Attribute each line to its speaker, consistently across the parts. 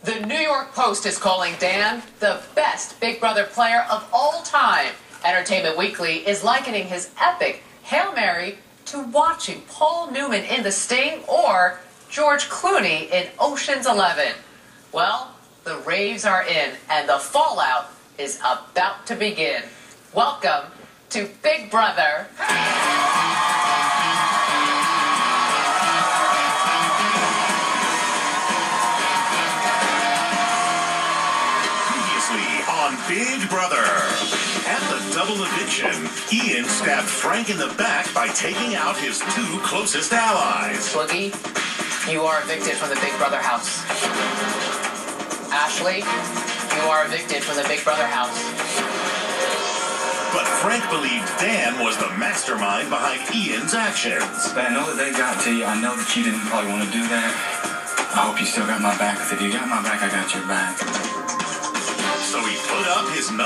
Speaker 1: The New York Post is calling Dan the best Big Brother player of all time. Entertainment Weekly is likening his epic Hail Mary to watching Paul Newman in The Sting or George Clooney in Ocean's 11. Well, the raves are in and the fallout is about to begin. Welcome to Big Brother.
Speaker 2: On Big Brother. At the double eviction, Ian stabbed Frank in the back by taking out his two closest allies.
Speaker 1: Boogie, you are evicted from the Big Brother house. Ashley, you are evicted from the Big Brother house.
Speaker 2: But Frank believed Dan was the mastermind behind Ian's actions.
Speaker 3: I know that they got to you. I know that you didn't probably want to do that. I hope you still got my back. If you got my back, I got your back.
Speaker 2: So he put up his #1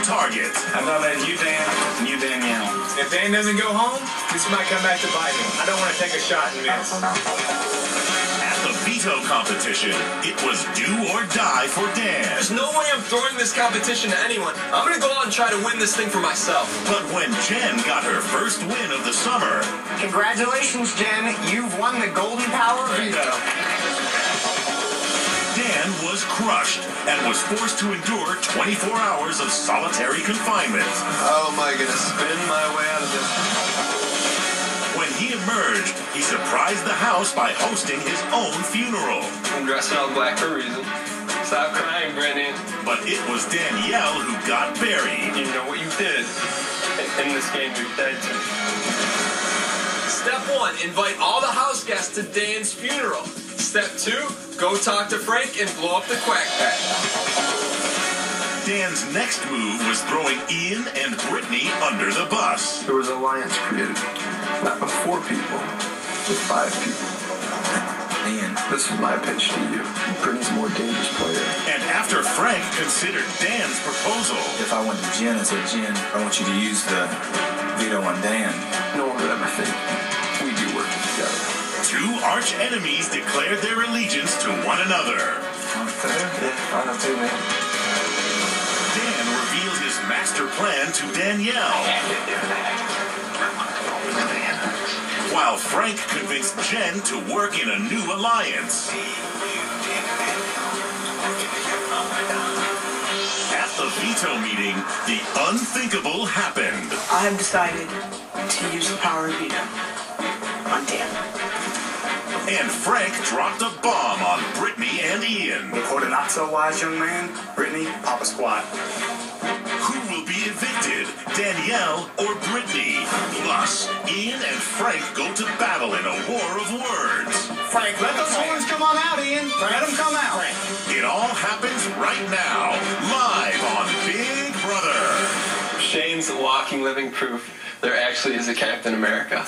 Speaker 2: target.
Speaker 3: I'm gonna let you, Dan, and you, Danielle.
Speaker 4: If Dan doesn't go home, this might come back to bite him. I don't want to take a shot and miss.
Speaker 2: At the veto competition, it was do or die for Dan.
Speaker 4: There's no way I'm throwing this competition to anyone. I'm gonna go out and try to win this thing for myself.
Speaker 2: But when Jen got her first win of the summer...
Speaker 5: Congratulations, Jen. You've won the Golden Power veto.
Speaker 2: Dan was crushed and was forced to endure 24 hours of solitary confinement.
Speaker 6: How am I going to spin my way out of this?
Speaker 2: When he emerged, he surprised the house by hosting his own funeral.
Speaker 4: I'm dressing all black for a reason. Stop crying, Brittany.
Speaker 2: But it was Danielle who got buried.
Speaker 4: You know what you did. In this game, you're dead to me. Step 1, invite all the house guests to Dan's funeral. Step 2, go talk to Frank and blow up the quack pack.
Speaker 2: Dan's next move was throwing Ian and Brittany under the bus.
Speaker 6: There was an alliance created. Not with 4 people, with 5 people.
Speaker 3: Ian,
Speaker 6: this is my pitch to you. Brittany's a more dangerous player.
Speaker 2: And after Frank considered Dan's proposal...
Speaker 3: if I went to Jen and said, Jen, I want you to use the veto on Dan.
Speaker 6: No one would ever think we do work together.
Speaker 2: Two arch enemies declared their allegiance to one another.
Speaker 6: Yeah, I know too, man.
Speaker 2: Dan revealed his master plan to Danielle. While Frank convinced Jen to work in a new alliance. At the veto meeting, the unthinkable happened.
Speaker 7: I have decided to use the power of veto on Dan.
Speaker 2: And Frank dropped a bomb on Brittany and Ian.
Speaker 3: Quote a not so wise young man, Brittany, Papa Squat.
Speaker 2: Who will be evicted, Danielle or Brittany? Plus, Ian and Frank go to battle in a war of words.
Speaker 5: Frank, let those horns come on out, Ian. Let them come out.
Speaker 2: It all happens right now, live on Big Brother.
Speaker 4: Shane's walking living proof there actually is a Captain America.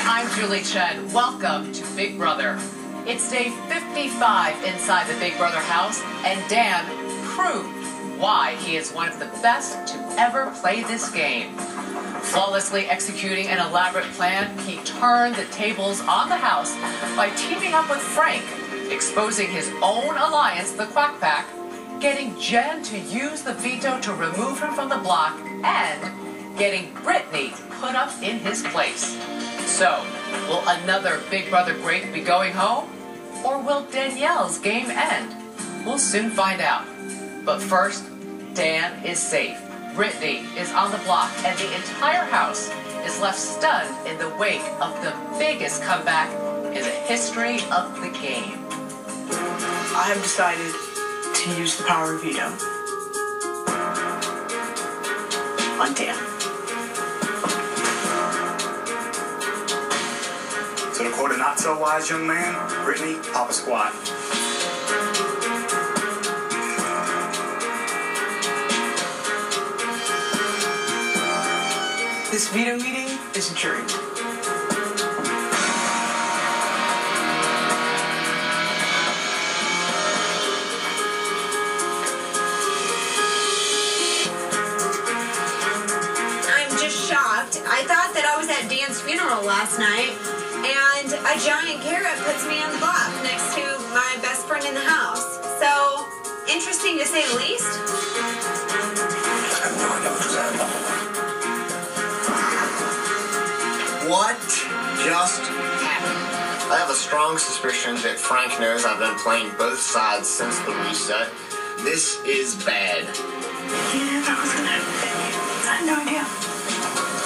Speaker 1: I'm Julie Chen. Welcome to Big Brother. It's day 55 inside the Big Brother house, and Dan proved why he is one of the best to ever play this game. Flawlessly executing an elaborate plan, he turned the tables on the house by teaming up with Frank, exposing his own alliance, the Quack Pack, getting Jen to use the veto to remove him from the block, and getting Brittany put up in his place. So, will another Big Brother great be going home? Or will Danielle's game end? We'll soon find out. But first, Dan is safe. Brittany is on the block, and the entire house is left stunned in the wake of the biggest comeback in the history of the game.
Speaker 7: I have decided to use the power of veto on Dan.
Speaker 3: not so wise young man, Brittany, pop a squat.
Speaker 7: This veto meeting is adjourned.
Speaker 8: I'm just shocked. I thought that I was at Dan's funeral last night, and a giant carrot puts me on the block next to my best friend in the house. So, interesting to say the least.
Speaker 6: I have no idea what just happened.
Speaker 5: What just happened? I have a strong suspicion that Frank knows I've been playing both sides since the reset. This is bad.
Speaker 7: Yeah, that was gonna happen. I had no idea.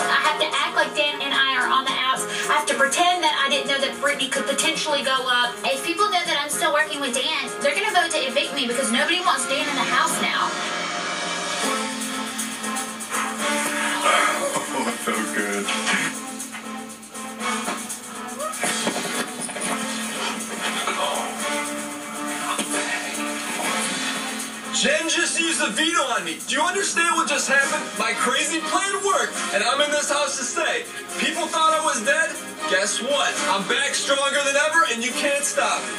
Speaker 9: I have to act like Dan and I are on the outs. I have to pretend that I didn't know that Brittany could potentially go up. If people know that I'm still working with Dan, they're going to vote to evict me because nobody wants Dan in the house now.
Speaker 3: Oh, so good.
Speaker 4: Jen just used a veto on me. Do you understand what just happened? My crazy plan worked, and I'm in this house to stay. People thought I was dead. Guess what? I'm back stronger than ever, and you can't stop me.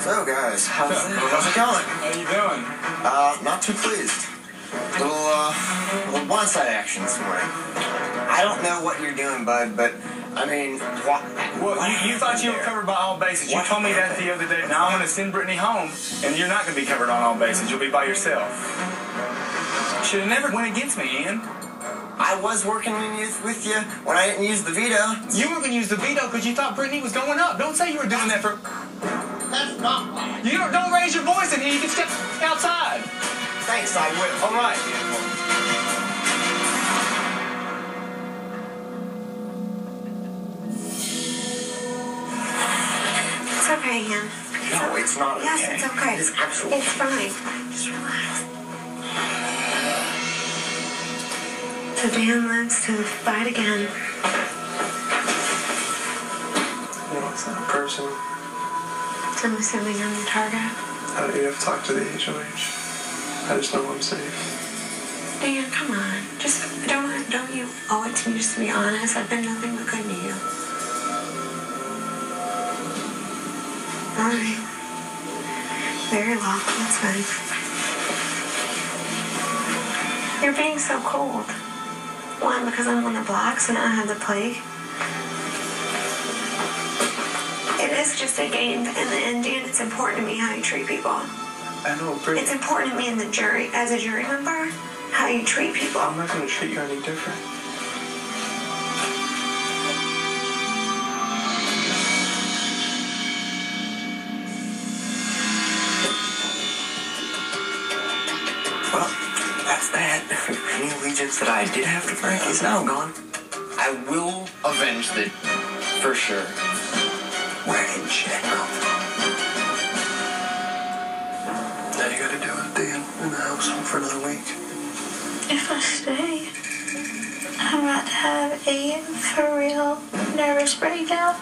Speaker 5: So guys, how's it going?
Speaker 3: How you doing?
Speaker 5: Not too pleased. Little blindside action this morning. I don't know what you're doing, bud, but I mean, what?
Speaker 3: Well, you thought you were covered by all bases. You told me that the other day. Now I'm going to send Brittany home, and you're not going to be covered on all bases. You'll be by yourself. Should have never went against me, Ian.
Speaker 5: I was working with you when I didn't use the veto.
Speaker 3: You were going to use the veto because you thought Brittany was going up. Don't say you were doing that for...
Speaker 5: That's not right.
Speaker 3: You don't raise your voice in here. You can step outside.
Speaker 5: Thanks, I will.
Speaker 3: All right.
Speaker 8: It's okay, Ian.
Speaker 5: No, it's not okay.
Speaker 8: Yes, it's okay.
Speaker 5: It's absolutely
Speaker 8: It's fine. Just relax. So Dan lives to fight again.
Speaker 6: No, it's not a person.
Speaker 8: So I'm assuming I'm the target.
Speaker 6: You have to talk to the HOH. I just know I'm safe.
Speaker 8: Dan, come on. Just don't you owe it to me just to be honest? I've been nothing but good to you. Alright. Very well. That's fine. You're being so cold. One, because I'm on the blocks and I have the plague. It is just a game in the end, Dan. It's important to me how you treat people.
Speaker 6: I know, Brittany.
Speaker 8: It's important to me in the jury, as a jury member, how you treat people.
Speaker 6: I'm not going to treat you any different.
Speaker 5: Well, that's that. Any allegiance that I did have to Frank is now gone. I will avenge the... for sure. Where did Jen come from?
Speaker 6: Now you got to deal with Dan in the house for another week.
Speaker 9: If I stay, I'm about to have a for real nervous breakdown.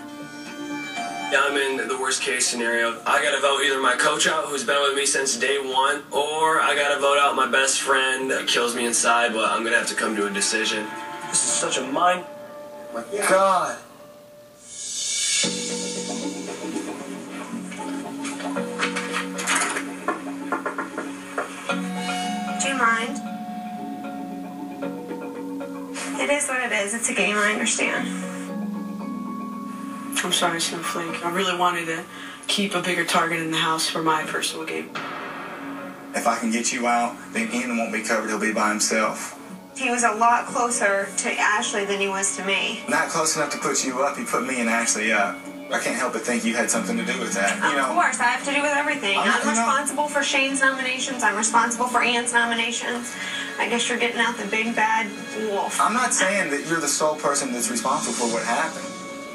Speaker 4: Yeah, I'm in the worst case scenario. I gotta vote either my coach out, who's been with me since day one, or I gotta vote out my best friend that kills me inside, but I'm gonna have to come to a decision. This is such a mind...
Speaker 5: My God.
Speaker 8: Do you mind? It is what it is. It's a game, I understand.
Speaker 7: I'm sorry, Snowflake. I really wanted to keep a bigger target in the house for my personal game.
Speaker 3: If I can get you out, then Ian won't be covered. He'll be by himself.
Speaker 8: He was a lot closer to Ashley than he was to me.
Speaker 3: Not close enough to put you up. He put me and Ashley up. I can't help but think you had something to do with that. You know.
Speaker 8: Of course, I have to do with everything. I'm responsible for Shane's nominations. I'm responsible for Ian's nominations. I guess you're getting out the big bad wolf.
Speaker 3: I'm not saying that you're the sole person that's responsible for what happened.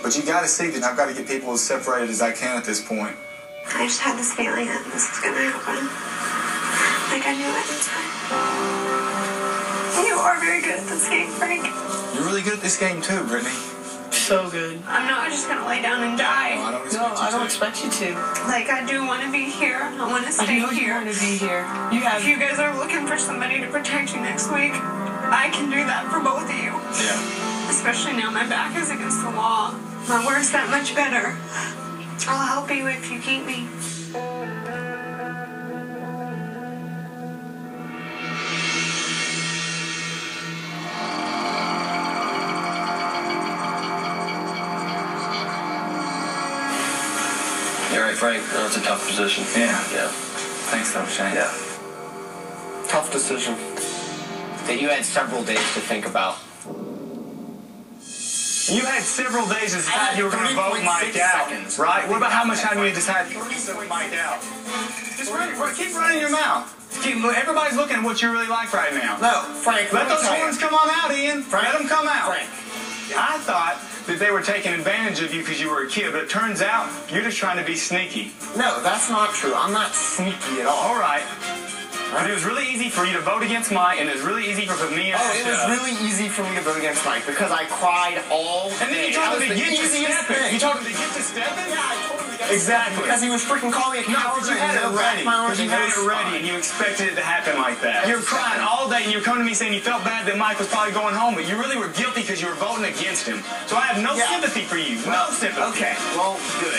Speaker 3: But you got to see that I've got to get people as separated as I can at this point.
Speaker 8: I just had this feeling that this was gonna happen. Like I knew it inside. You are very good at this game, Frank.
Speaker 3: You're really good at this game too, Brittany.
Speaker 7: So good.
Speaker 8: I'm not just gonna lay down and die.
Speaker 3: No, I don't expect you to.
Speaker 7: expect you to.
Speaker 8: Like, I do want to be here. I want to stay
Speaker 7: I know
Speaker 8: here.
Speaker 7: you want to be here.
Speaker 8: If you guys are looking for somebody to protect you next week, I can do that for both of you.
Speaker 3: Yeah.
Speaker 8: Especially now my back is against the wall. My word's that much better. I'll help you if you keep me.
Speaker 5: You're right, Frank. That's a tough position.
Speaker 3: Yeah. Thanks, though, Shane.
Speaker 5: Yeah. Tough decision that you had several days to think about.
Speaker 3: You had several days to decide you were going to vote Mike out, right? What about how much time you decided to vote Mike out? Just keep running your mouth. Everybody's looking at what you really like right now.
Speaker 5: No, Frank.
Speaker 3: Let those horns come on out, Ian. Let them come out.
Speaker 5: Frank.
Speaker 3: I thought that they were taking advantage of you because you were a kid, but it turns out you're just trying to be sneaky.
Speaker 5: No, that's not true. I'm not sneaky at all.
Speaker 3: All right. But it was really easy for you to vote against Mike, and it was really easy for me.
Speaker 5: Oh, it was really easy for me to vote against Mike because I cried all day.
Speaker 3: And then you told him to get to Stephen. You told him to get to Stephen?
Speaker 5: Yeah, I told him to get to
Speaker 3: Exactly.
Speaker 5: Because he was freaking calling me a coward.
Speaker 3: Because you had it ready. Because you had it ready, and you expected it to happen like that. You were crying all day, and you were coming to me saying you felt bad that Mike was probably going home, but you really were guilty because you were voting against him. So I have no sympathy for you. No sympathy.
Speaker 5: Okay, well, good.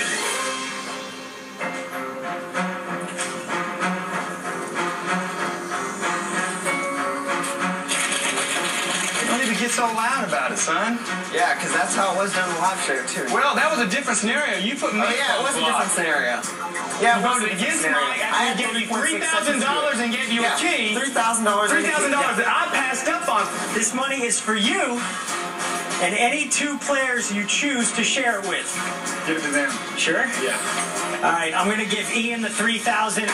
Speaker 3: Get so loud about it, son.
Speaker 5: Yeah, because that's how it was during the live show, too.
Speaker 3: Well, that was a different scenario. You put me
Speaker 5: it was a different scenario.
Speaker 3: Yeah, you voted against Mike. I gave you $3,000 and gave you a key.
Speaker 5: $3,000.
Speaker 3: $3,000 that I passed up on.
Speaker 10: This money is for you and any two players you choose to share it with.
Speaker 3: Give it to them.
Speaker 10: Sure?
Speaker 3: Yeah.
Speaker 10: All right, I'm going to give Ian the $3,000.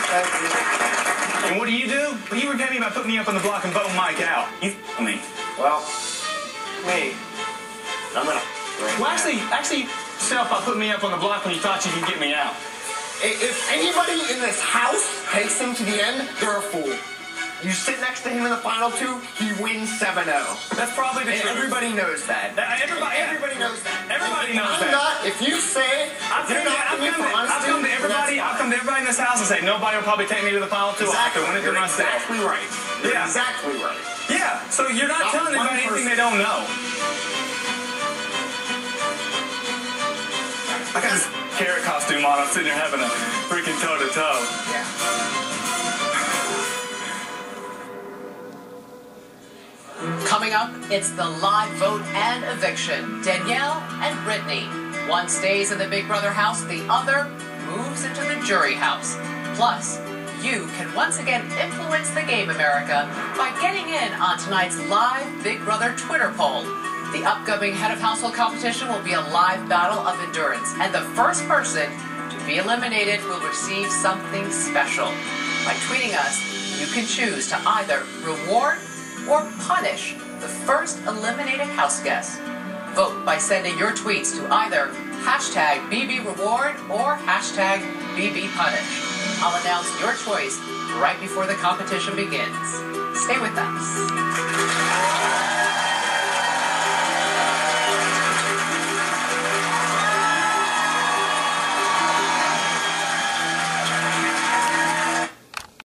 Speaker 3: And what do? You repay me by putting me up on the block and voting Mike out. You me.
Speaker 5: Well, me. I'm gonna.
Speaker 3: Well, actually, self, by putting me up on the block when you thought you could get me out.
Speaker 5: If anybody in this house takes him to the end, they're a fool. You sit next to him in the final two, he wins 7-0.
Speaker 3: That's probably the truth.
Speaker 5: Everybody knows that. Everybody knows that.
Speaker 3: Everybody knows that.
Speaker 5: If you say
Speaker 3: I've come to everybody in this house and say nobody will probably take me to the final two.
Speaker 5: Exactly.
Speaker 3: I have to win it to myself.
Speaker 5: Exactly right.
Speaker 3: Yeah.
Speaker 5: Exactly right.
Speaker 3: Yeah. So you're not telling anybody anything they don't know. I got this carrot costume on. I'm sitting here having a freaking toe-to-toe.
Speaker 5: Yeah.
Speaker 1: Coming up, it's the live vote and eviction. Danielle and Brittany. One stays in the Big Brother house, the other moves into the jury house. Plus, you can once again influence the game, America, by getting in on tonight's live Big Brother Twitter poll. The upcoming head of household competition will be a live battle of endurance, and the first person to be eliminated will receive something special. By tweeting us, you can choose to either reward or punish the first eliminated house guest. Vote by sending your tweets to either #BBReward or #BBPunish. I'll announce your choice right before the competition begins. Stay with us.